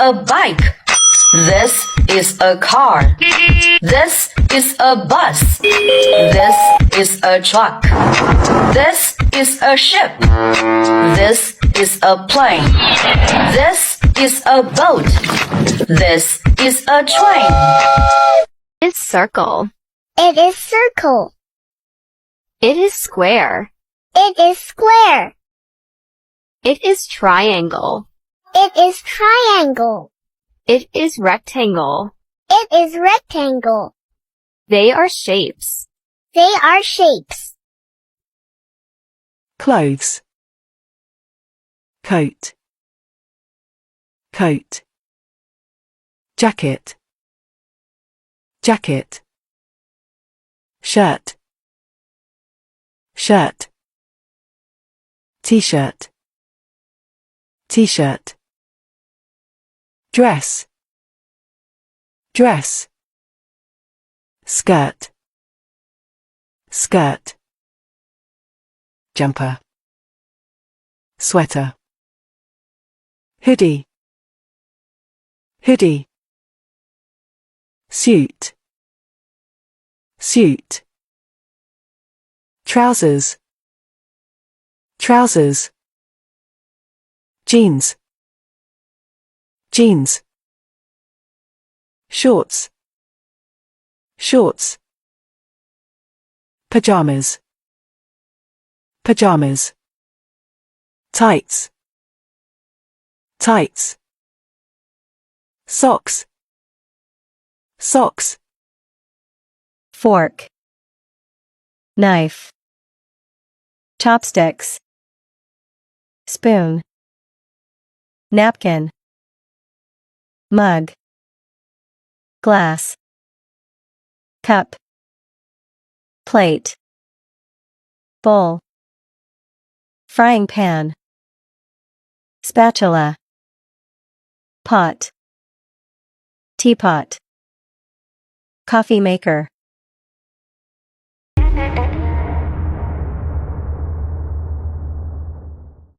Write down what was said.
a bike. This is a car. This is a bus. This is a truck. This is a ship. This is a plane. This is a boat. This is a train. It is circle. It is circle. It is square. It is square. It is triangle. It is triangle. It is rectangle. It is rectangle. They are shapes. They are shapes. Clothes. Coat. Coat. Jacket. Jacket. Shirt. Shirt. T-shirt. T-shirt. Dress. Dress. Skirt. Skirt. Jumper. Sweater. Hoodie. Hoodie. Suit. Suit. Trousers. Trousers. Jeans. Jeans. Shorts. Shorts. Pajamas. Pajamas. Tights. Tights. Socks. Socks. Fork, knife, chopsticks, spoon, napkin, mug, glass, cup, plate, bowl, frying pan, spatula, pot, teapot, coffee maker.